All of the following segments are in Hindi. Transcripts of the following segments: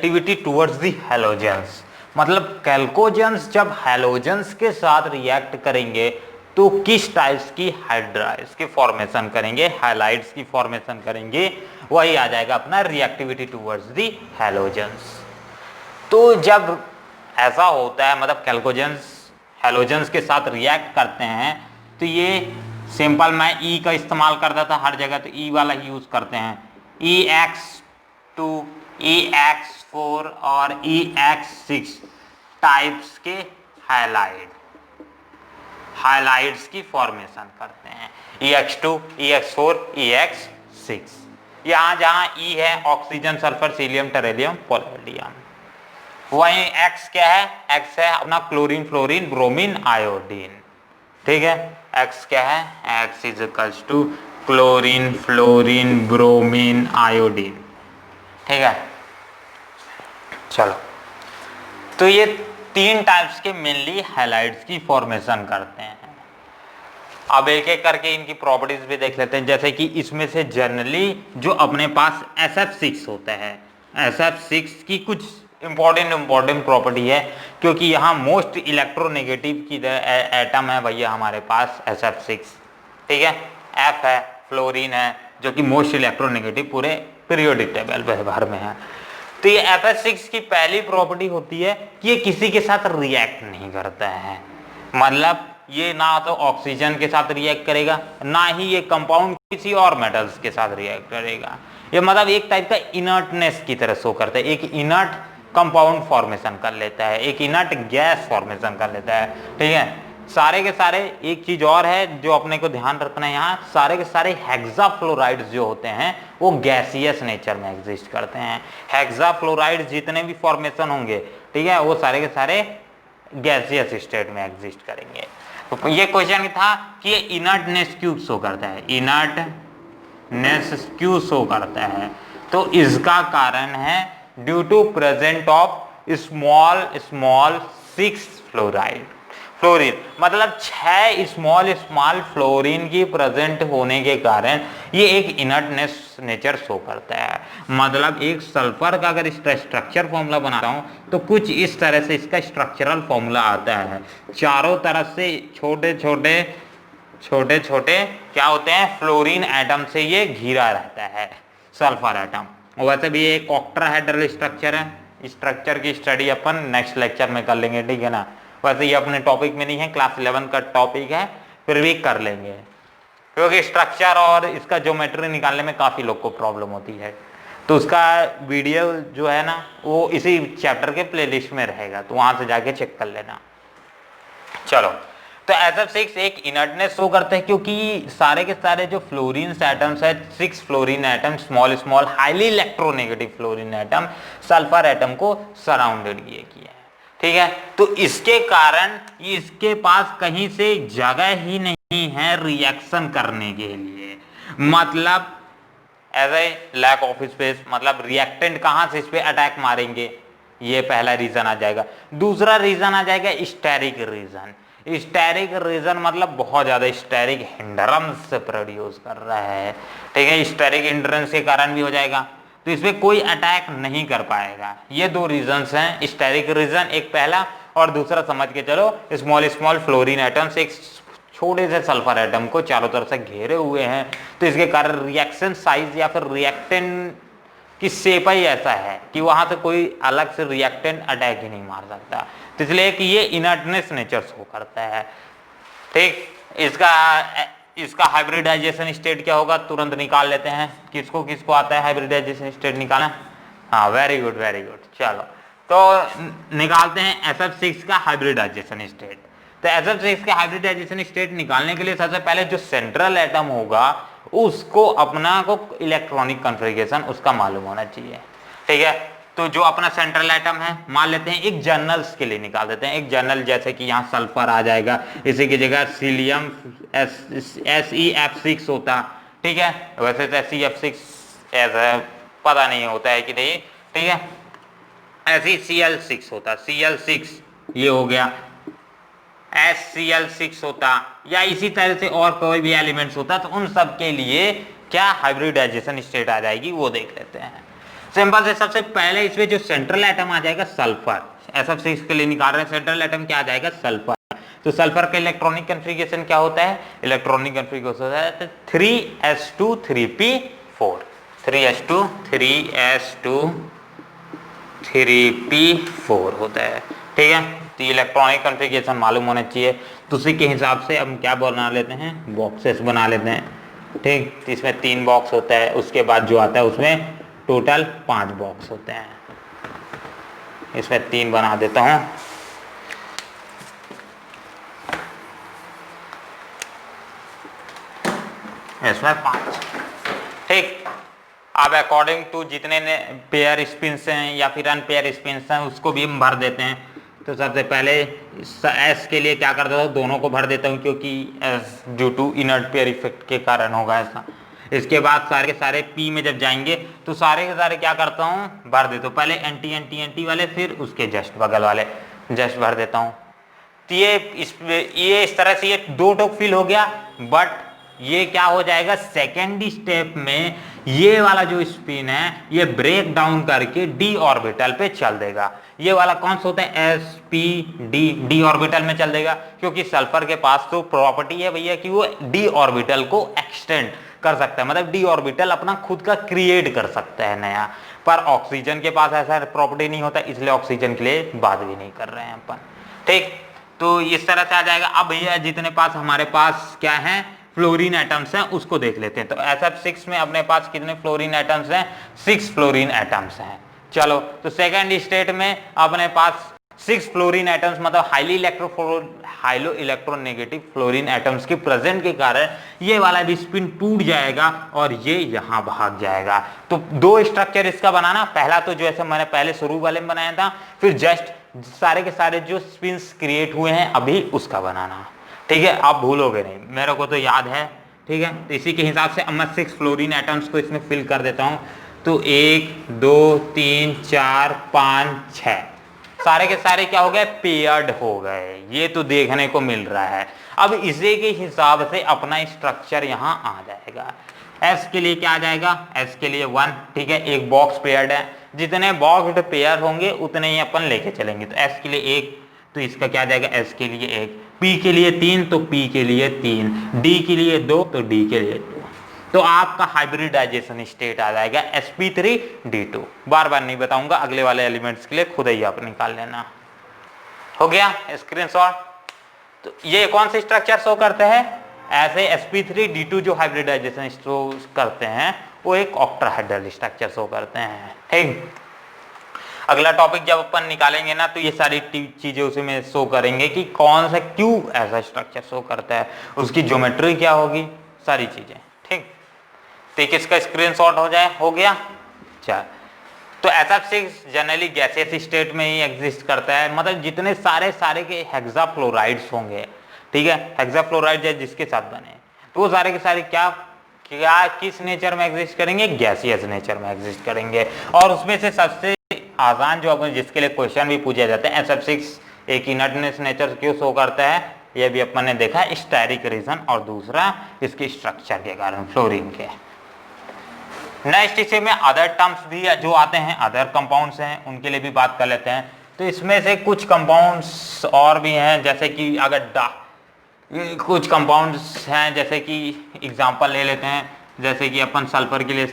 रिएक्टिविटी टुवर्ड्स द हैलोजेंस, मतलब कैल्कोजेंस जब हैलोजेंस के साथ रिएक्ट करेंगे तो किस टाइप्स की हाइड्राइड्स की फॉर्मेशन करेंगे, हैलाइड्स की फॉर्मेशन करेंगे, वही आ जाएगा अपना रिएक्टिविटी टुवर्ड्स द हैलोजेंस। तो जब ऐसा होता है, मतलब कैल्कोजेंस हैलोजेंस के साथ रिएक्ट करते हैं, तो ये सिंपल मैं ई का इस्तेमाल करता था हर जगह, तो ई वाला ही यूज करते हैं। EX2, EX4 और EX6 टाइप्स के हाइलाइड्स की फॉर्मेशन करते हैं। EX2, EX4, EX6। यहां जहां E है ऑक्सीजन, सल्फर, सीलियम, टेरेलियम, पॉलोडियम। वहीं X क्या है, X है अपना क्लोरीन, फ्लोरीन, ब्रोमीन, आयोडीन। ठीक है, X क्या है, X is equals to chlorine, fluorine, bromine, iodine. ठीक है, चलो, तो ये तीन टाइप्स के मेनली हैलाइड्स की फॉर्मेशन करते हैं। अब एक एक करके इनकी प्रॉपर्टीज भी देख लेते हैं। जैसे कि इसमें से जनरली जो अपने पास SF6 होता है, SF6 की कुछ इंपॉर्टेंट प्रॉपर्टी है, क्योंकि यहाँ मोस्ट इलेक्ट्रोनेगेटिव की एटम है भैया हमारे पास SF6। ठीक है, F है, फ्लोरीन है, जो कि मोस्ट इलेक्ट्रोनेगेटिव पूरे पीरियोडिक टेबल भर में है। तो ये FS6 की पहली प्रॉपर्टी होती है कि ये किसी के साथ रिएक्ट नहीं करता है, मतलब ये ना तो ऑक्सीजन के साथ रिएक्ट करेगा, ना ही ये कंपाउंड किसी और मेटल्स के साथ रिएक्ट करेगा। ये मतलब एक टाइप का इनर्टनेस की तरह शो करता है, एक इनर्ट कंपाउंड फॉर्मेशन कर लेता है, एक इनर्ट गैस फॉर्मेशन कर लेता है। ठीक है, सारे के सारे, एक चीज और है जो अपने को ध्यान रखना है यहाँ, सारे के सारे हेक्साफ्लोराइड्स जो होते हैं वो गैसियस नेचर में एग्जिस्ट करते हैं। हेक्साफ्लोराइड्स जितने भी फॉर्मेशन होंगे, ठीक है, वो सारे के सारे गैसियस स्टेट में एग्जिस्ट करेंगे। तो ये क्वेश्चन था कि ये इनर्टनेस क्यों शो करता है, इनर्टनेस क्यों शो करता है, तो इसका कारण है due to present of small 6 fluorine, मतलब 6 स्मॉल फ्लोरीन की प्रेजेंट होने के कारण ये एक इनर्टनेस नेचर शो करता है। मतलब एक सल्फर का अगर इसका स्ट्रक्चर फॉर्मूला बनाता हूं तो कुछ इस तरह से इसका स्ट्रक्चरल फॉर्मूला आता है। चारों तरफ से छोटे छोटे क्या होते हैं, फ्लोरीन एटम से ये घिरा रहता है सल्फर एटम। वैसे भी ये एक ऑक्टाहेड्रल स्ट्रक्चर है, स्ट्रक्चर की स्टडी अपन नेक्स्ट लेक्चर में कर लेंगे। ठीक है ना, वैसे ये अपने टॉपिक में नहीं है, क्लास 11 का टॉपिक है, फिर भी कर लेंगे, क्योंकि स्ट्रक्चर और इसका ज्योमेट्री निकालने में काफी लोग को प्रॉब्लम होती है। तो उसका वीडियो जो है ना वो इसी चैप्टर के प्लेलिस्ट में रहेगा, तो वहां से जाके चेक कर लेना। चलो, तो SF6 एक इनर्टनेस शो करते हैं क्योंकि सारे के सारे जो फ्लोरीन एटम्स है, 6 fluorine atom, small highly electronegative fluorine atom sulphur atom को सराउंडेड किया है। ठीक है, तो इसके कारण इसके पास कहीं से जगह ही नहीं है रिएक्शन करने के लिए, मतलब as a lack of space, मतलब रिएक्टेंट कहां से इस पे अटैक मारेंगे, ये पहला रीजन आ जाएगा। दूसरा रीजन आ जाएगा स्टेरिक रीजन। स्टेरिक रीजन मतलब बहुत ज्यादा स्टेरिक हिंड्रेंस प्रोड्यूस कर रहा है। ठीक है, स्टेरिक हिंड्रेंस के कारण भी हो जाएगा, तो इसमें कोई अटैक नहीं कर पाएगा। ये दो रीजंस हैं, स्टेरिक रीजन एक पहला, और दूसरा समझ के चलो स्मॉल फ्लोरीन एटम्स एक छोटे से सल्फर एटम को चारों तरफ से घेरे हुए हैं, तो इसके कारण रिएक्शन साइज या फिर रिएक्टेंट की शेप ही ऐसा है कि वहां से कोई अलग से रिएक्टेंट अटैक ही नहीं मार सकता, तो इसलिए कि ये इनर्टनेस नेचर शो करता है। ठीक, इसका हाइब्रिडाइजेशन स्टेट क्या होगा तुरंत निकाल लेते हैं। किसको आता है हाइब्रिडाइजेशन स्टेट निकालना? हाँ, वेरी गुड। चलो, तो निकालते हैं SF6 का हाइब्रिडाइजेशन स्टेट। तो SF6 का हाइब्रिडाइजेशन स्टेट निकालने के लिए सबसे पहले जो सेंट्रल एटम होगा उसको अपना को इलेक्ट्रॉनिक कॉन्फ़िगरेशन उसका मालूम होना चाहिए। ठीक है, तो जो अपना सेंट्रल एटम है मान लेते हैं, एक जर्नल्स के लिए निकाल देते हैं। एक जर्नल जैसे कि यहाँ सल्फर आ जाएगा, इसी की जगह सीलियम SeF6 होता। ठीक है, वैसे तो SeF6 ऐसा पता नहीं होता है कि नहीं। ठीक है, ऐसे Cl6 होता, Cl6 ये हो गया, HCl6 होता, या इसी तरह से और कोई भी एलिमेंट्स होता, तो उन सब के लिए क्या हाइब्रिडाइजेशन स्टेट आ जाएगी वो देख लेते हैं। सिंपल से सबसे पहले इसमें जो सेंट्रल एटम आ जाएगा सल्फर, SF6 के लिए निकाल रहे हैं, सेंट्रल एटम क्या आ जाएगा सल्फर। तो सल्फर का इलेक्ट्रॉनिक कन्फिगरेशन क्या होता है, इलेक्ट्रॉनिक कन्फिगरेशन होता है 3s2 3p4, 3s2 3s2 3p4 होता है, ठीक है। तो इलेक्ट्रॉनिक कन्फिगरेशन मालूम होना चाहिए। तो उसी के हिसाब से हम क्या बना लेते हैं, बॉक्सेस बना लेते हैं, ठीक। इसमें 3 बॉक्स होता है, उसके बाद जो आता है उसमें टोटल 5 बॉक्स होते हैं। इसमें 3 बना देता हूं, इसमें 5, ठीक। अब अकॉर्डिंग टू जितने पेयर स्पिन्स हैं या फिर अनपेयर स्पिन्स हैं उसको भी हम भर देते हैं। तो सबसे पहले एस के लिए क्या कर देता हूँ, दोनों को भर देता हूँ क्योंकि as due to inert pair effect के कारण होगा ऐसा। इसके बाद सारे के सारे पी में जब जाएंगे तो सारे के सारे क्या करता हूँ, भर देता हूँ। पहले एंटी एंटी एंटी वाले, फिर उसके जस्ट बगल वाले जस्ट भर देता हूँ। तो ये इस तरह से ये 2 टोक फिल हो गया। बट ये क्या हो जाएगा, सेकेंड स्टेप में ये वाला जो स्पिन है ये ब्रेक डाउन करके डी ऑर्बिटल पे चल देगा। ये वाला कौन सा होता है, sp डी ऑर्बिटल में चल देगा, क्योंकि सल्फर के पास तो प्रॉपर्टी है भैया कि वो डी ऑर्बिटल को एक्सटेंड कर सकता है, मतलब डी ऑर्बिटल अपना खुद का क्रिएट कर सकता है नया। पर ऑक्सीजन के पास ऐसा प्रॉपर्टी नहीं होता, इसलिए ऑक्सीजन के लिए बात भी नहीं कर रहे हैं अपन, ठीक। तो इस तरह से आ जाएगा। अब भैया जितने पास हमारे पास क्या है, फ्लोरीन एटम्स हैं, उसको देख लेते हैं। तो SF6 में अपने पास कितने फ्लोरीन एटम्स हैं, 6 फ्लोरीन एटम्स हैं। चलो, तो सेकेंड स्टेट में अपने पास 6 फ्लोरीन एटम्स, मतलब हाइलो इलेक्ट्रोनेगेटिव फ्लोरीन एटम्स के प्रेजेंट के कारण ये वाला भी स्पिन टूट जाएगा और ये यहां भाग जाएगा। तो 2 स्ट्रक्चर इसका बनाना, पहला तो जो ऐसे मैंने पहले शुरू वाले में बनाया था, फिर जस्ट सारे के सारे जो स्पिन्स क्रिएट हुए हैं अभी उसका बनाना, ठीक है। आप भूलोगे नहीं, मेरे को तो याद है, ठीक है। तो इसी के हिसाब से अब मैं 6 फ्लोरीन एटम्स को इसमें फिल कर देता हूं। तो 1 2 3 4 5 6 सारे के सारे क्या हो गए, पेयर्ड हो गए। ये तो देखने को मिल रहा है। अब इसी के हिसाब से अपना स्ट्रक्चर यहां आ जाएगा। S के लिए क्या आ जाएगा, S के लिए 1, ठीक है। एक बॉक्स पेयर्ड है, जितने बॉक्स पेयर होंगे उतने ही अपन लेके चलेंगे। तो S के लिए 1, तो इसका क्या आ जाएगा, S के लिए 1, P के लिए 3, तो P के लिए 3, D के लिए 2, तो D के लिए 2। तो आपका हाइब्रिडाइजेशन स्टेट आ जाएगा sp3d2। बार बार नहीं बताऊंगा, अगले वाले एलिमेंट्स के लिए खुद ही आप निकाल लेना। हो गया स्क्रीनशॉट। तो ये कौन से स्ट्रक्चर शो करते हैं, ऐसे sp3d2 जो हाइब्रिडाइजेशन शो करते हैं वो एक ऑक्टाहेड्रल स्ट्रक्चर शो करते हैं, ठीक। अगला टॉपिक जब अपन निकालेंगे ना तो ये सारी चीजें उसी में शो करेंगे कि कौन सा क्यों ऐसा स्ट्रक्चर शो करता है, उसकी ज्योमेट्री क्या होगी, सारी चीजें, ठीक। तो किसका स्क्रीनशॉट हो जाए, हो गया। चल, तो SF6 जनरली गैसियस स्टेट में ही एग्जिस्ट करता है, मतलब जितने सारे के हेक्साफ्लोराइड्स होंगे, ठीक है। हेक्साफ्लोराइड जिसके साथ बने तो वो सारे के सारे क्या किस नेचर में एग्जिस्ट करेंगे, गैसियस नेचर में एग्जिस्ट करेंगे। और उसमें से सबसे आसान जो अपन जिसके लिए क्वेश्चन भी पूछे जाते हैं, SF6 एक इनर्टनेस नेचर क्यों शो करता है, यह भी अपन ने देखा, स्टेरिक रीजन, और दूसरा इसके स्ट्रक्चर के कारण फ्लोरीन के। नेक्स्ट इसी में अदर टर्म्स भी जो आते हैं, अदर कंपाउंड्स हैं, उनके लिए भी बात कर लेते हैं। तो इसमें से कुछ कंपाउंड्स और भी हैं, जैसे कि अगर कुछ कंपाउंड्स हैं, जैसे कि एग्जांपल ले लेते हैं, जैसे कि अपन सल्फर के लिए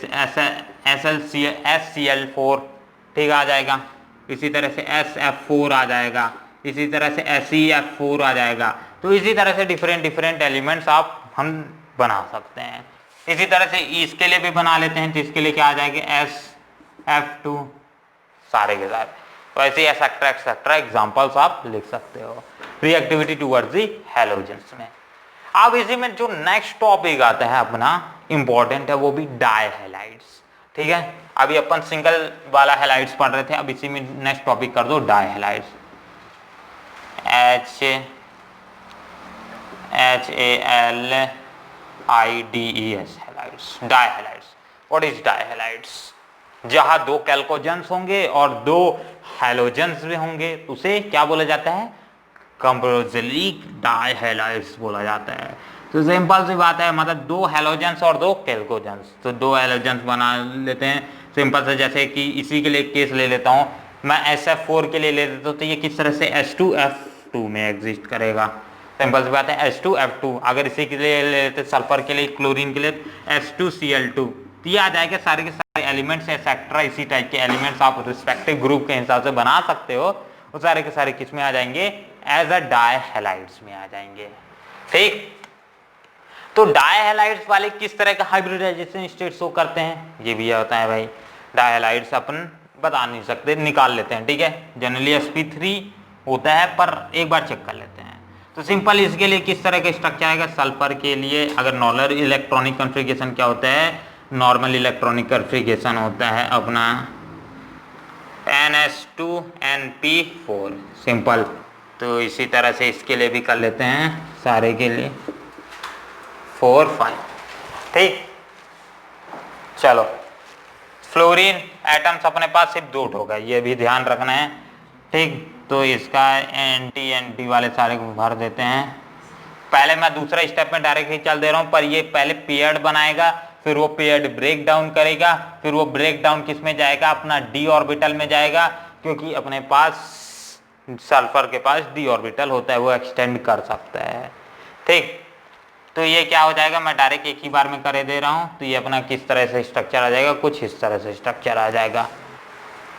SCl4, ठीक आ जाएगा। इसी तरह से SF4 आ जाएगा, इसी तरह से SeF4 आ जाएगा। तो इसी तरह से डिफरेंट एलिमेंट्स हम बना सकते हैं। इसी तरह से इसके लिए भी बना लेते हैं, तो इसके लिए क्या आ जाएगा, SF2 सारे के सारे। तो ऐसे एक्सेट्रा एग्जांपल्स आप लिख सकते हो रिएक्टिविटी टुवर्ड्स दी हैलोजेंस में। अब इसी में जो नेक्स्ट टॉपिक आता है अपना इंपॉर्टेंट है, वो भी डाई हैलाइड्स, ठीक है। अभी अपन सिंगल वाला हैलाइड्स पढ़ रहे थे, अब इसी में नेक्स्ट टॉपिक कर दो di halides, HALIDES halides, di halides. What is di halides, जहां 2 कैल्कोजेंस होंगे और 2 हैलोजेंस भी होंगे, उसे क्या बोला जाता है, कंपोजिलिक डाई हैलाइड्स बोला जाता है। तो सिंपल सी बात है, मतलब 2 हैलोजेंस और 2 कैल्कोजेंस, तो 2 हैलोजेंस बना लेते हैं, सिंपल से जैसे कि इसी के लिए केस ले लेता हूँ मैं, SF4 के लिए ले लेता हूँ, तो ये किस तरह से H2F2 में एग्जिस्ट करेगा। सिंपल सी बात है H2F2। अगर इसी के लिए ले लेते सल्फर के लिए, क्लोरीन के लिए H2Cl2, तो ये आ जाएगा। सारे के सारे एलिमेंट्स एक्सेट्रा इसी टाइप के एलिमेंट्स आप रिस्पेक्टिव ग्रुप के हिसाब से बना सकते हो, वो सारे के सारे किस में आ जाएंगे, एज अ डायहैलाइड्स में आ जाएंगे। ठीक, तो डायहैलाइड्स वाले किस तरह का हाइब्रिडाइजेशन स्टेट शो करते हैं, ये भी होता है भाई। डायहैलाइड्स अपन बता नहीं सकते, निकाल लेते हैं, ठीक है। जनरली sp3 होता है, पर एक बार चेक कर लेते हैं। तो सिंपल इसके लिए किस तरह का स्ट्रक्चर आएगा, सल्फर के लिए अगर नॉर्मल इलेक्ट्रॉनिक कॉन्फ़िगरेशन क्या होता है, नॉर्मल इलेक्ट्रॉनिक कॉन्फ़िगरेशन होता है अपना NH2NP4 सिंपल। तो इसी तरह से इसके लिए भी कर लेते हैं, सारे के लिए 4 5। ठीक, चलो फ्लोरीन एटम्स अपने पास सिर्फ 2 ठो है, ये भी ध्यान रखना है। ठीक, तो इसका एंटी वाले सारे को भर देते हैं। पहले मैं दूसरा स्टेप में डायरेक्टली चल दे रहा हूं, पर ये पहले पेयर्ड बनाएगा, फिर वो पेयर्ड ब्रेक डाउन करेगा, फिर वो ब्रेक डाउन किस में जाएगा, अपना d ऑर्बिटल में जाएगा, क्योंकि अपने पास सल्फर के पास d ऑर्बिटल होता है, वो एक्सटेंड कर सकता है। ठीक, तो ये क्या हो जाएगा, मैं डायरेक्ट एक ही बार में करे दे रहा हूं, तो ये अपना किस तरह से स्ट्रक्चर आ जाएगा, कुछ इस तरह से स्ट्रक्चर आ जाएगा।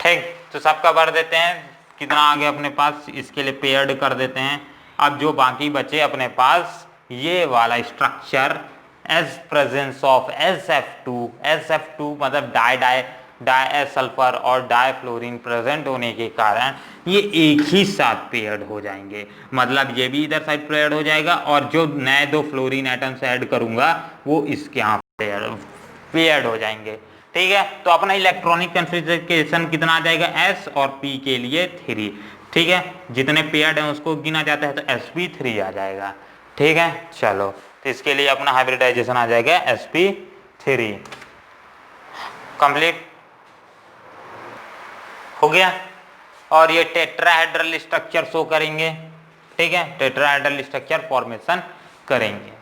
ठीक, तो सबका भर देते हैं, कितना आ गया अपने पास, इसके लिए पेयर्ड कर देते हैं। अब जो बाकी बचे अपने पास ये वाला structure as presence of SF2 मतलब डाई सल्फर और डाईफ्लोरीन प्रेजेंट होने के कारण ये एक ही साथ पेयर्ड हो जाएंगे। मतलब ये भी इधर साइड पेयर्ड हो जाएगा, और जो नए 2 फ्लोरीन एटम्स ऐड करूंगा वो इसके यहाँ पेयर्ड हो जाएंगे। ठीक है, तो अपना इलेक्ट्रॉनिक कॉन्फ़िगरेशन कितना आ जाएगा, S और P के लिए 3। ठीक है, जितने पेयर्ड हैं उसको गिना जाता है तो sp3 आ जाएगा। ठीक है, चलो तो इसके लिए अपना हाइब्रिडाइजेशन आ जाएगा sp3। कंप्लीट हो गया, और ये टेट्राहेड्रल स्ट्रक्चर शो करेंगे। ठीक है, टेट्राहेड्रल स्ट्रक्चर फॉर्मेशन करेंगे।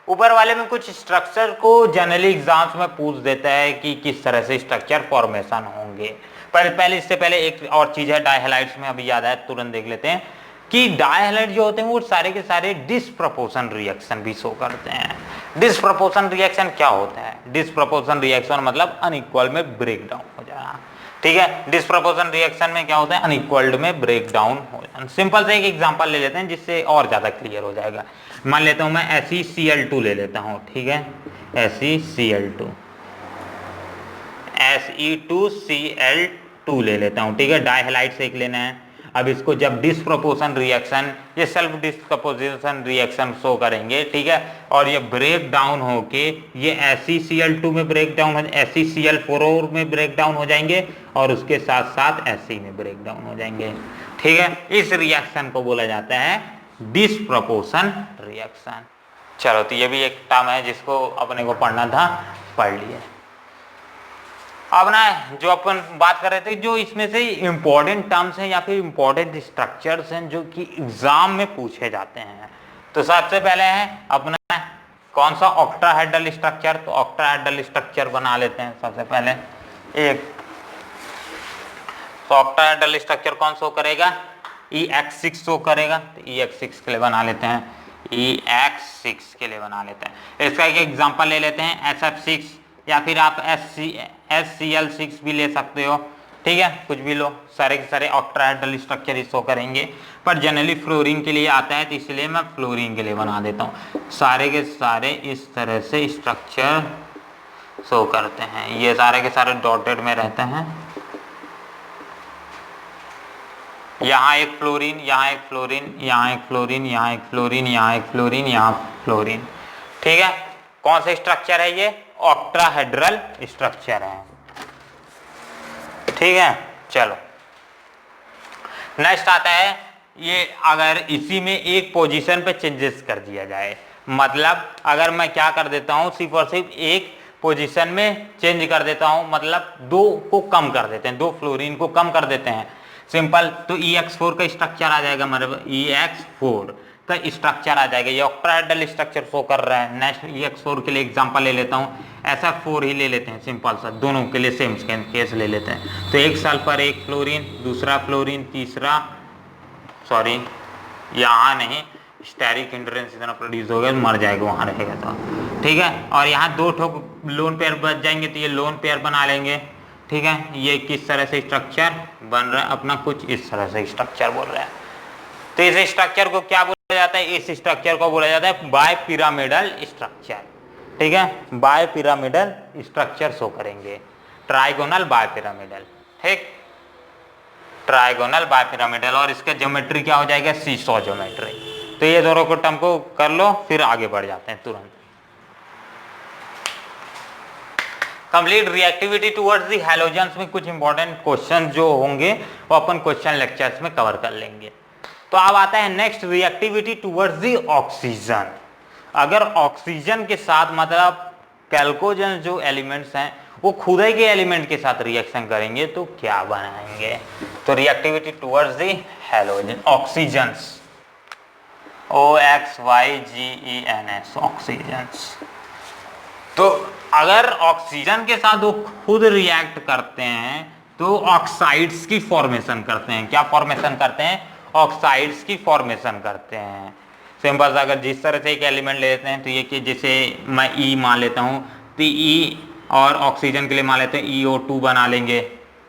ऊपर वाले में कुछ स्ट्रक्चर को जनरली एग्जाम्स में पूछ देता है कि किस तरह से स्ट्रक्चर फॉर्मेशन होंगे। पहले इससे पहले एक और चीज है डायहैलाइड्स में, अभी याद आया तुरंत देख लेते हैं कि डायहैलाइड जो होते हैं वो सारे के सारे डिसप्रपोर्शन रिएक्शन भी शो करते हैं। डिसप्रपोर्शन रिएक्शन क्या होता है, डिसप्रपोर्शन रिएक्शन मतलब अनइक्वल में ब्रेक डाउन हो जाना। ठीक है, डिसप्रपोर्शन रिएक्शन में क्या होता है, अनइक्वल्ड में ब्रेक डाउन हो जाना। सिंपल से एक एग्जांपल ले लेते हैं जिससे और ज्यादा क्लियर हो जाएगा। मान लेता हूं मैं SeCl2 ले लेता हूं। ठीक है, Se2Cl2 ले लेता हूं। ठीक है, डायहैलाइड से एक लेना है। अब इसको जब डिसप्रपोर्शन रिएक्शन, ये सेल्फ डिसप्रपोर्शन रिएक्शन शो करेंगे। ठीक है, और ये ब्रेक डाउन होके ये SeCl2 में ब्रेक डाउन हो, SeCl4 में ब्रेक डाउन हो जाएंगे, और उसके साथ साथ Fe में ब्रेक डाउन हो जाएंगे। ठीक है, इस रिएक्शन को बोला जाता है डिसप्रपोर्शन रिएक्शन। चलो, तो ये भी एक टर्म है जिसको अपने को पढ़ना था, पढ़ लिया। अब ना जो अपन बात कर रहे थे, जो इसमें से इंपॉर्टेंट टर्म्स हैं या फिर इंपॉर्टेंट स्ट्रक्चर्स हैं जो कि एग्जाम में पूछे जाते हैं। तो सबसे पहले है अपना कौन सा, ऑक्टाहेड्रल स्ट्रक्चर। तो ऑक्टाहेड्रल स्ट्रक्चर बना लेते हैं सबसे पहले एक। तो ऑक्टाहेड्रल स्ट्रक्चर कौन शो करेगा, EX6 शो करेगा। तो EX6 के लिए बना लेते हैं, EX6 के लिए बना लेते हैं। इसका एक एग्जांपल ले लेते हैं, SF6, या फिर आप SCl6 भी ले सकते हो। ठीक है, कुछ भी लो, सारे के सारे ऑक्टाहेड्रल स्ट्रक्चर ही शो करेंगे। पर जनरली फ्लोरीन के लिए आता है, तो इसलिए मैं फ्लोरीन के लिए बना देता हूँ। सारे के सारे इस तरह से स्ट्रक्चर शो करते हैं, ये सारे के सारे डॉटेड में रहते हैं। यहाँ एक फ्लोरीन, यहाँ एक फ्लोरीन, यहाँ एक फ्लोरीन, यहाँ एक फ्लोरीन, यहाँ एक फ्लोरीन, यहाँ फ्लोरीन। ठीक है, कौन सा स्ट्रक्चर है ये, ऑक्टाहेड्रल स्ट्रक्चर है। ठीक है, चलो नेक्स्ट आता है, ये अगर इसी में एक पोजीशन पे चेंजेस कर दिया जाए, मतलब अगर मैं क्या कर देता हूं, सिर्फ और सिर्फ एक पोजीशन में चेंज कर देता हूं, मतलब 2 को कम कर देते हैं, 2 फ्लोरीन को कम कर देते हैं। सिंपल, तो EX4 का स्ट्रक्चर आ जाएगा, मतलब EX4। का स्ट्रक्चर आ जाएगा। ये ऑक्टाहेड्रल स्ट्रक्चर शो कर रहा है। नेक्स्ट EX4 के लिए एग्जांपल ले लेता हूँ, SF4 ही ले लेते हैं, सिंपल सा, दोनों के लिए सेम केस ले लेते हैं। तो एक सल्फर, एक फ्लोरीन, दूसरा फ्लोरीन, तीसरा, सॉरी यहाँ नहीं, स्टेरिक हिंड्रेंस इतना प्रोड्यूस होगा, मर जाएगा वहां रहेगा तो, ठीक है। और यहाँ दो ठोक लोन पेयर बच जाएंगे, तो ये लोन पेयर बना लेंगे, ठीक है। ये किस तरह से स्ट्रक्चर बन रहा है अपना, कुछ इस तरह से स्ट्रक्चर बोल रहा है। तो इस स्ट्रक्चर को क्या बोला जाता है, इस स्ट्रक्चर को बोला जाता है बाय पिरामिडल स्ट्रक्चर, ठीक है। बाय पिरामिडल स्ट्रक्चर शो करेंगे, ट्राइगोनल बाय पिरामिडल, ठीक, ट्राइगोनल बाय पिरामिडल। और इसका ज्योमेट्री क्या हो जाएगा, सीसॉ ज्योमेट्री। तो ये दोनों को टर्म को कर लो, फिर आगे बढ़ जाते हैं तुरंत। Complete reactivity towards the halogens में कुछ इंपॉर्टेंट क्वेश्चन जो होंगे वो अपन क्वेश्चन लेक्चर्स में कवर कर लेंगे। तो अब आता है next, reactivity towards the oxygen. अगर ऑक्सीजन के साथ मतलब कैल्कोजन जो एलिमेंट्स हैं वो खुद ही के एलिमेंट के साथ रिएक्शन करेंगे तो क्या बनाएंगे। तो reactivity towards the halogen oxygens, OXYGENS oxygens. तो अगर ऑक्सीजन के साथ वो खुद रिएक्ट करते हैं तो ऑक्साइड्स की फॉर्मेशन करते हैं। क्या फॉर्मेशन करते हैं, ऑक्साइड्स की फॉर्मेशन करते हैं। सिंपल सा, अगर जिस तरह से एक एलिमेंट ले लेते हैं तो ये कि जैसे मैं E मान लेता हूँ तो E, और ऑक्सीजन के लिए मान लेते हैं EO2 बना लेंगे,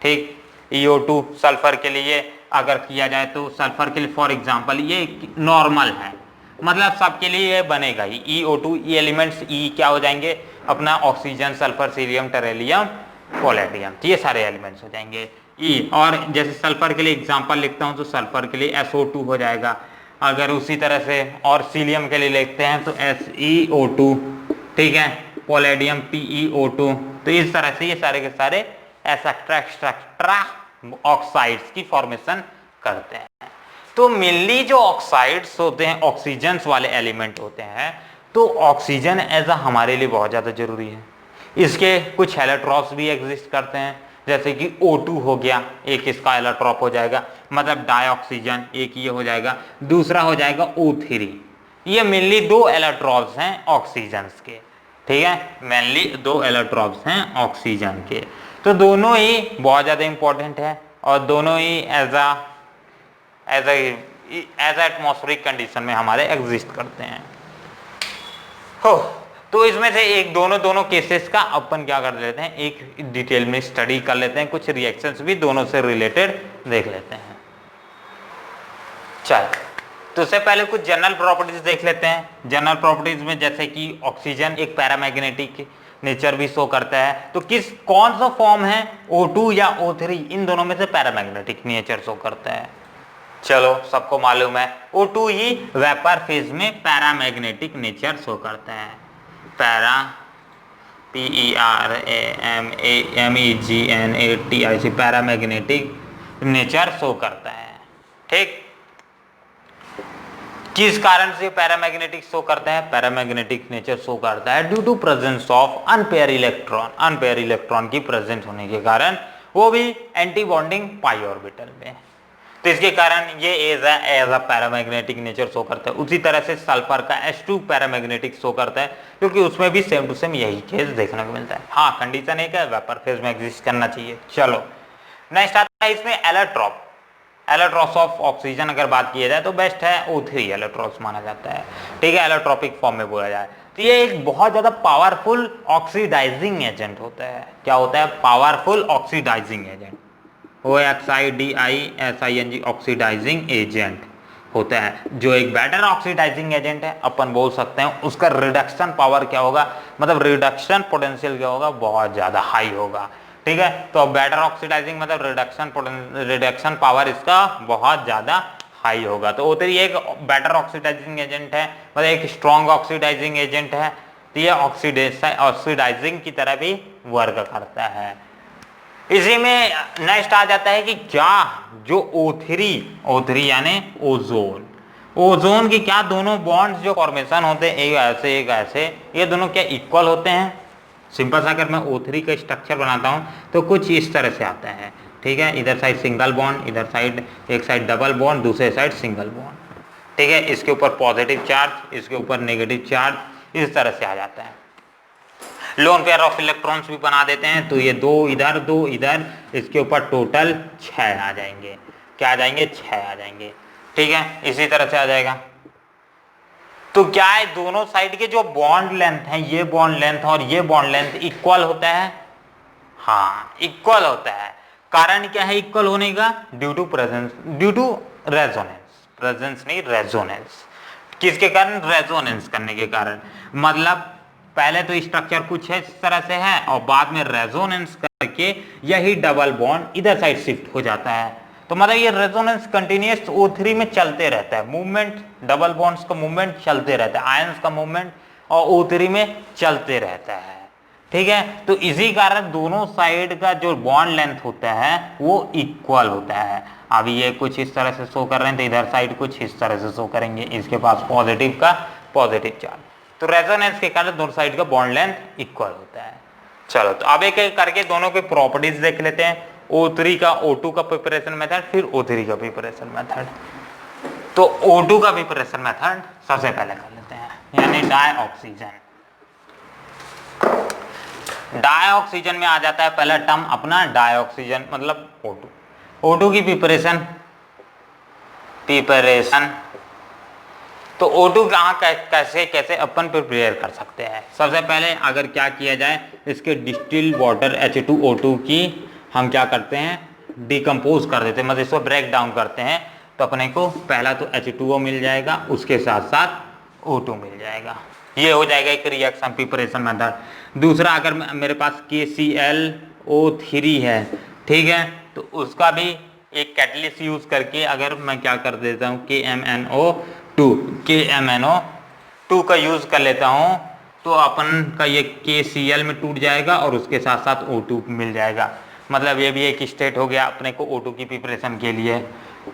ठीक। EO2 सल्फर के लिए अगर किया जाए तो सल्फर के लिए फॉर एग्जांपल ये नॉर्मल है, मतलब सबके लिए ये बनेगा ही। EO2 ये एलिमेंट्स E क्या हो जाएंगे अपना, ऑक्सीजन, सल्फर, सीरियम, टेरेलियम, पोलेडियम, ये सारे एलिमेंट्स हो जाएंगे E। और जैसे सल्फर के लिए एग्जांपल लिखता हूँ तो सल्फर के लिए SO2 हो जाएगा। अगर उसी तरह से और सीलियम के लिए लिखते हैं तो SeO2, ठीक है, पोलेडियम PeO2। तो इस तरह से ये सारे के सारे एक्स्ट्रा ऑक्साइड्स की फॉर्मेशन करते हैं। तो मेनली जो ऑक्साइड्स होते हैं ऑक्सीजन्स वाले एलिमेंट होते हैं, तो ऑक्सीजन एज अ हमारे लिए बहुत ज़्यादा जरूरी है। इसके कुछ एलेट्रॉप्स भी एग्जिस्ट करते हैं, जैसे कि O2 हो गया, एक इसका एलेट्रॉप हो जाएगा, मतलब डाइऑक्सीजन, एक ये हो जाएगा, दूसरा हो जाएगा O3। ये मेनली दो एलेट्रॉप्स हैं ऑक्सीजन्स के, ठीक है, मेनली दो एलेट्रॉप्स हैं ऑक्सीजन के। तो दोनों ही बहुत ज़्यादा इंपॉर्टेंट है और दोनों ही एज एटमॉस्फेरिक कंडीशन में हमारे एग्जिस्ट करते हैं। हो, तो इसमें से एक दोनों केसेस का अपन क्या कर लेते हैं, एक डिटेल में स्टडी कर लेते हैं, कुछ रिएक्शंस भी दोनों से रिलेटेड देख लेते हैं। चल, तो उससे पहले कुछ जनरल प्रॉपर्टीज देख लेते हैं। जनरल प्रॉपर्टीज में जैसे कि ऑक्सीजन एक पैरामैग्नेटिक नेचर भी शो करता है, तो कौन सा फॉर्म है, O2 या O3, इन दोनों में से पैरामैग्नेटिक नेचर शो करता है। चलो, सबको मालूम है O2 ही वेपर फेज में पैरामैग्नेटिक नेचर शो करता है। Para PERAMAGNETIC paramagnetic nature show करता है, ठीक। किस कारण से पैरामैग्नेटिक शो करता है, पैरामैग्नेटिक नेचर शो करता है due to presence of unpaired electron. Unpaired electron की प्रेजेंस होने के कारण, वो भी एंटी बॉन्डिंग पाई ऑर्बिटल में, तो इसके कारण ये as a paramagnetic nature show करता है। उसी तरह से सल्फर का H2 पैरामैग्नेटिक शो करता है, क्योंकि उसमें भी सेम टू सेम यही केस देखने को मिलता है। हाँ, कंडीशन एक है, वेपर फेज में एग्जिस्ट करना चाहिए। चलो, नेक्स्ट आता है इसमें एलेट्रॉप। एलेट्रॉप्स ऑफ ऑक्सीजन अगर बात की जाए तो बेस्ट है O3 एलेट्रॉप्स माना जाता है, ठीक है, एलेट्रॉपिक फॉर्म में बोला जाए तो ये एक बहुत ज्यादा पावरफुल ऑक्सीडाइजिंग एजेंट होता है। क्या होता है, powerful oxidising agent, OXIDISING oxidising agent होता है, जो एक बेटर ऑक्सीडाइजिंग एजेंट है। अपन बोल सकते हैं उसका रिडक्शन पावर क्या होगा, मतलब रिडक्शन पोटेंशियल क्या होगा, बहुत ज्यादा हाई होगा, ठीक है। तो बेटर ऑक्सीडाइजिंग मतलब रिडक्शन पावर इसका बहुत ज्यादा हाई होगा। तो O3 एक बेटर ऑक्सीडाइजिंग एजेंट है, मतलब एक स्ट्रॉन्ग ऑक्सीडाइजिंग एजेंट है। तो ये ऑक्सीडाइजिंग की तरह भी वर्क करता है। इसी में नेक्स्ट आ जाता है कि क्या जो O3 यानी ओजोन की क्या दोनों बॉन्ड्स जो फॉर्मेशन होते हैं, एक ऐसे, ये दोनों क्या इक्वल होते हैं। सिंपल सा अगर मैं O3 का स्ट्रक्चर बनाता हूं तो कुछ इस तरह से आता है, ठीक है। इधर साइड सिंगल बॉन्ड, इधर साइड एक साइड डबल बॉन्ड, दूसरे साइड सिंगल बॉन्ड, ठीक है, इसके ऊपर पॉजिटिव चार्ज, इसके ऊपर नेगेटिव चार्ज, इस तरह से आ जाता है। लोन पेयर ऑफ इलेक्ट्रॉन्स भी बना देते हैं, तो ये 2 इधर 2 इधर, इसके ऊपर टोटल 6 आ जाएंगे। क्या आ जाएंगे? 6 आ जाएंगे। ठीक है, इसी तरह से आ जाएगा। तो क्या है, दोनों साइड के जो बॉन्ड लेंथ है, ये बॉन्ड लेंथ और ये बॉन्ड लेंथ इक्वल होता है। हाँ, इक्वल होता है। कारण क्या है इक्वल होने का? Due to presence, due to resonance, presence नहीं रेजोनेंस। किसके कारण? रेजोनेंस करने के कारण। मतलब पहले तो स्ट्रक्चर कुछ है इस तरह से है और बाद में रेजोनेंस करके यही डबल बॉन्ड इधर साइड शिफ्ट हो जाता है। तो मतलब ये रेजोनेंस कंटिन्यूअस O3 में चलते रहता है, मूवमेंट, डबल बॉन्ड्स का मूवमेंट चलते रहता है, आयंस का मूवमेंट और O3 में चलते रहता है। ठीक है, तो इसी कारण दोनों साइड का जो बॉन्ड लेंथ होता है वो इक्वल होता है। अभी ये कुछ इस तरह से शो कर रहे हैं, तो इधर साइड कुछ इस तरह से शो करेंगे, इसके पास पॉजिटिव का पॉजिटिव चार्ज। तो रेजोनेंस के कारण दोनों साइड का बॉन्ड लेंथ इक्वल होता है। चलो, तो अब एक एक करके दोनों के प्रॉपर्टीज देख लेते हैं। O3 का O2 का प्रिपरेशन मेथड, फिर O3 का प्रिपरेशन मेथड। तो O2 का प्रिपरेशन मेथड सबसे पहले कर लेते हैं, यानी डाइऑक्सीजन। डाइऑक्सीजन में आ जाता है पहला टर्म अपना डाइऑक्सीजन, मतलब O2। O2 की प्रिपरेशन तो O2 कहाँ कैसे कैसे अपन प्रिपेयर कर सकते हैं? सबसे पहले अगर क्या किया जाए, इसके डिस्टिल्ड वाटर H2O2 की हम क्या करते हैं? डिकम्पोज कर देते हैं, मतलब इसको ब्रेक डाउन करते हैं। तो अपने को पहला तो H2O मिल जाएगा, उसके साथ साथ O2 मिल जाएगा। ये हो जाएगा एक रिएक्शन प्रिपरेशन मेथड। दूसरा, अगर मेरे पास KClO3 है, ठीक है, तो उसका भी एक कैटलिस्ट यूज करके अगर मैं क्या कर देता हूँ, KMNO2 का यूज कर लेता हूँ, तो अपन का ये KCl में टूट जाएगा और उसके साथ साथ O2 मिल जाएगा। मतलब ये भी एक स्टेट हो गया अपने को O2 की प्रिपरेशन के लिए।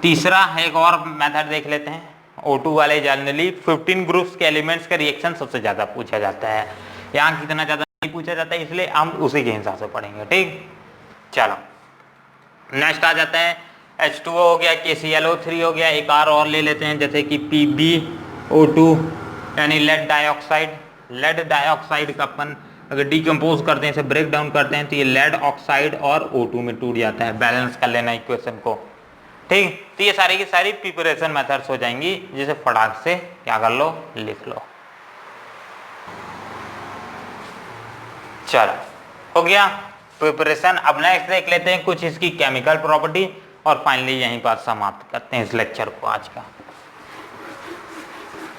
तीसरा एक और मेथड देख लेते हैं। O2 वाले जनरली 15 ग्रुप्स के एलिमेंट्स का रिएक्शन सबसे ज्यादा पूछा जाता है। यहाँ कितना ज्यादा नहीं पूछा जाता है, इसलिए हम उसी के हिसाब से पढ़ेंगे। ठीक, चलो नेक्स्ट आ जाता है H2O हो गया, KClO3 हो गया, एक और ले लेते हैं जैसे कि PbO2 यानी लेड डाइऑक्साइड। लेड डाइऑक्साइड का अपन अगर डिकम्पोज करते हैं, इसे ब्रेक डाउन करते हैं, तो ये लेड ऑक्साइड और O2 में टूट जाता है। बैलेंस कर लेना इक्वेशन को। ठीक, तो ये सारी की सारी प्रिपरेशन मेथड्स हो जाएंगी, जिसे फटाक से क्या कर लो, लिख लो। चलो, हो गया प्रिपरेशन। अब नेक्स्ट देख लेते हैं कुछ इसकी केमिकल प्रॉपर्टी और फाइनली यहीं पर समाप्त करते हैं इस लेक्चर को आज का।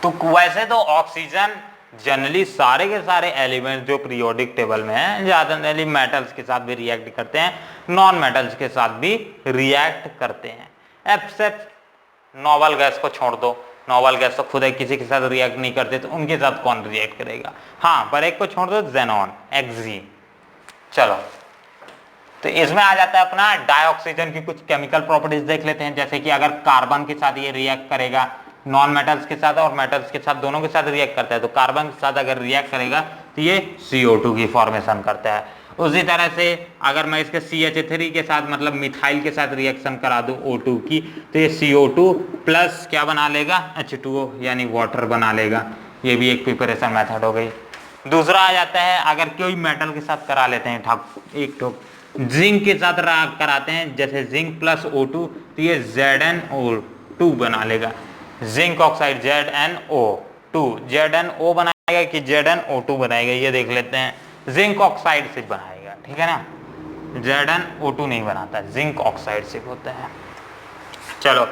तो वैसे तो ऑक्सीजन जनरली सारे के सारे एलिमेंट्स जो पीरियोडिक टेबल में हैं, ज्यादातर मेटल्स के साथ भी रिएक्ट करते हैं, नॉन मेटल्स के साथ भी रिएक्ट करते हैं, एक्सेप्ट नोबल गैस को छोड़ दो। नोबल गैस तो खुद किसी के साथ रिएक्ट नहीं करते, तो उनके साथ कौन रिएक्ट करेगा? हाँ, पर एक को छोड़ दो, जेनॉन, एक्सी। चलो, तो इसमें आ जाता है अपना डाइऑक्सीजन की कुछ केमिकल प्रॉपर्टीज देख लेते हैं। जैसे कि अगर कार्बन के साथ ये रिएक्ट करेगा, नॉन मेटल्स के साथ और मेटल्स के साथ दोनों के साथ रिएक्ट करता है, तो कार्बन के साथ अगर रिएक्ट करेगा तो ये CO2 की फॉर्मेशन करता है। उसी तरह से अगर मैं इसके CH3 के साथ मतलब मिथाइल के साथ रिएक्शन करा दूं O2 की, तो ये CO2 प्लस क्या बना लेगा, H2O यानी वाटर बना लेगा। ये भी एक प्रिपरेशन मेथड हो गई। दूसरा आ जाता है अगर कोई मेटल के साथ करा लेते हैं, एक ठोक जिंक के साथ कराते हैं, जैसे जिंक प्लस O2, तो ये ZnO2 बना लेगा। जिंक ऑक्साइड ZnO बनाएगा कि ZnO2 बनाएगा, ये देख लेते हैं। जिंक ऑक्साइड से बनाएगा, ठीक है ना, ZnO2 नहीं बनाता, जिंक ऑक्साइड से होता है। चलो,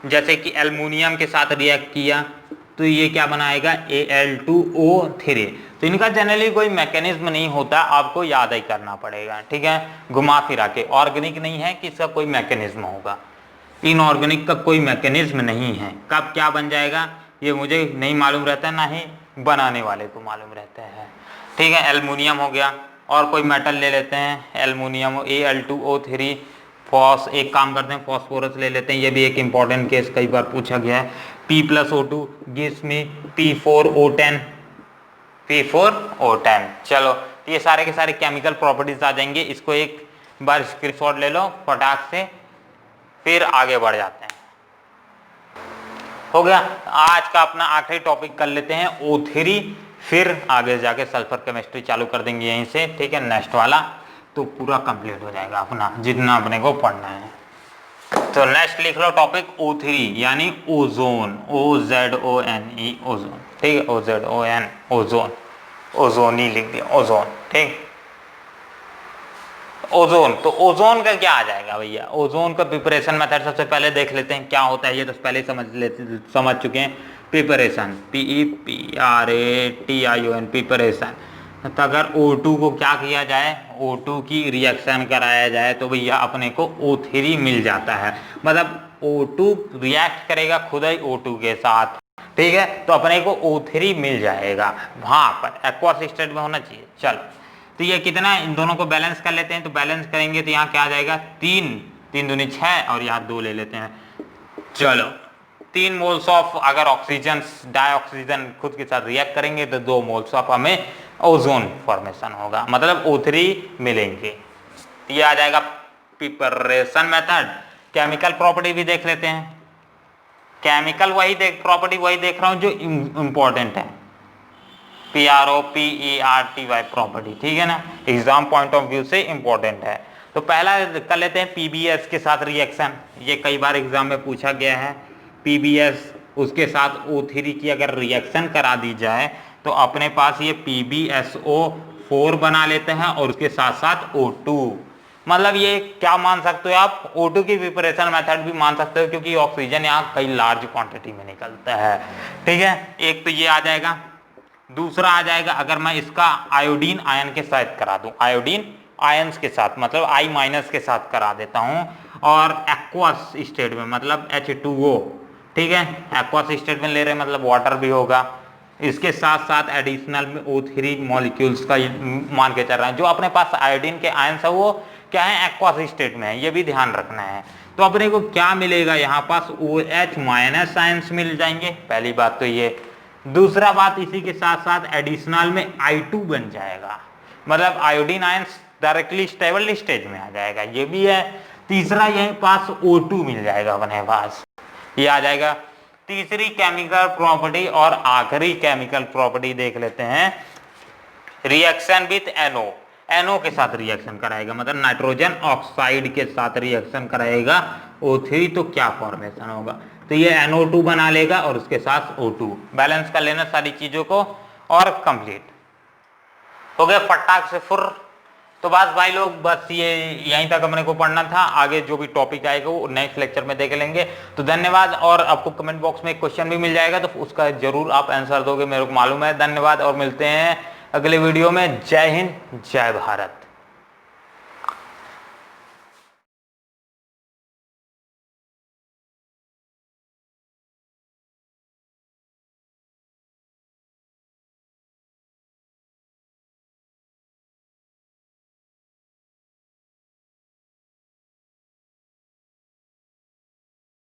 जैसे कि एल्युमिनियम के साथ रिएक्ट किया तो ये क्या बनाएगा, Al2O3। तो इनका जनरली कोई मैकेनिज्म नहीं होता, आपको याद ही करना पड़ेगा, ठीक है, घुमा फिरा के। ऑर्गेनिक नहीं है कि इसका कोई मैकेनिज्म होगा, इनऑर्गेनिक का कोई मैकेनिज्म नहीं है। कब क्या बन जाएगा ये मुझे नहीं मालूम रहता, ना ही बनाने वाले को मालूम रहता है। ठीक है, एल्युमिनियम हो गया, और कोई मेटल ले लेते हैं, एल्युमिनियम Al2O3, एक काम करते हैं फॉस्फोरस ले लेते हैं। ये भी एक इंपॉर्टेंट केस कई बार पूछा गया है। P+O2 gives me P4O10। चलो, ये सारे के सारे केमिकल प्रॉपर्टीज आ जाएंगे। इसको एक बार स्क्रीनशॉट ले लो फटाक से, फिर आगे बढ़ जाते हैं। हो गया। आज का अपना आखिरी टॉपिक कर लेते हैं O3, फिर आगे जाके सल्फर केमिस्ट्री चालू कर देंगे यहीं से, ठीक है, नेक्स्ट वाला, तो पूरा कंप्लीट हो जाएगा अपना जितना अपने को पढ़ना है। तो नेक्स्ट लिख लो टॉपिक O3 यानी ओजोन, OZONE ओजोन, ठीक है, OZON ओजोन, ओजोन ही लिख दिया ओजोन, ठीक। ओजोन, तो ओजोन का क्या आ जाएगा भैया, ओजोन का प्रिपरेशन मेथड सबसे पहले देख लेते हैं क्या होता है, ये तो पहले समझ चुके हैं। Preparation, PEPRATION, preparation. तो अगर O2 को क्या किया जाए, O2 की रिएक्शन कराया जाए तो भैया अपने को O3 मिल जाता है, मतलब O2 रिएक्ट करेगा खुद ही O2 के साथ, ठीक है, तो अपने को O3 मिल जाएगा, वहां पर एक्वस स्टेट में होना चाहिए। चलो, तो ये कितना, इन दोनों को बैलेंस कर लेते हैं, तो बैलेंस करेंगे तो यहाँ क्या आ जाएगा 3, 3 दूनी 6 और यहाँ 2 ले लेते हैं। चलो, 3 मोल्स ऑफ, अगर ऑक्सीजन डाइऑक्सीजन खुद के साथ रिएक्ट करेंगे तो 2 मोल्स ऑफ हमें ओजोन फॉर्मेशन होगा, मतलब O3 मिलेंगे। ये आ जाएगा प्रिपरेशन मेथड। केमिकल प्रॉपर्टी भी देख लेते हैं, केमिकल प्रॉपर्टी वही देख रहा हूं जो इंपॉर्टेंट है, PROPERTY प्रॉपर्टी, ठीक है ना, एग्जाम पॉइंट ऑफ व्यू से इंपॉर्टेंट है। तो पहला कर लेते हैं PBS के साथ रिएक्शन, ये कई बार एग्जाम में पूछा गया है। PBS उसके साथ O3 की अगर रिएक्शन करा दी जाए तो अपने पास ये PbSO4 बना लेते हैं और उसके साथ साथ O2, मतलब ये क्या मान सकते हो आप, O2 की प्रिपरेशन मेथड भी मान सकते हो, क्योंकि ऑक्सीजन यहाँ कई लार्ज क्वांटिटी में निकलता है, ठीक है। एक तो ये आ जाएगा, दूसरा आ जाएगा अगर मैं इसका आयोडीन आयन के साथ करा दूं, आयोडीन आयंस के साथ, मतलब I- के साथ करा देता हूं, और एक्वस स्टेट में मतलब H2O, ठीक है, एक्वस स्टेट में ले रहे मतलब वाटर भी होगा, इसके साथ साथ एडिशनल में O3 मॉलिक्यूल्स का मान के चल रहा है। जो अपने पास आयोडीन के आयंस है वो क्या है, एक्वस स्टेट में है, ये भी ध्यान रखना है। तो अपने को क्या मिलेगा, यहाँ पास OH- आयंस मिल जाएंगे, पहली बात तो ये। दूसरा बात, इसी के साथ साथ एडिशनल में I2 बन जाएगा, मतलब iodine ions directly stable stage में आ जाएगा, ये भी है। तीसरा यहीं पास O2 मिल जाएगा अपने पास, ये आ जाएगा। तीसरी केमिकल प्रॉपर्टी और आखिरी केमिकल प्रॉपर्टी देख लेते हैं, रिएक्शन विथ NO के साथ रिएक्शन कराएगा, मतलब नाइट्रोजन ऑक्साइड के साथ रिएक्शन कराएगा O3, तो क्या फॉर्मेशन होगा, तो ये NO2 बना लेगा और उसके साथ O2, बैलेंस कर लेना सारी चीजों को और कंप्लीट हो गया फटाक से फुर। तो बस भाई लोग, बस ये यहीं तक अपने को पढ़ना था, आगे जो भी टॉपिक आएगा वो नेक्स्ट लेक्चर में देख लेंगे। तो धन्यवाद, और आपको कमेंट बॉक्स में एक क्वेश्चन भी मिल जाएगा तो उसका जरूर आप आंसर दोगे, मेरे को मालूम है। धन्यवाद और मिलते हैं अगले वीडियो में। जय हिंद, जय भारत।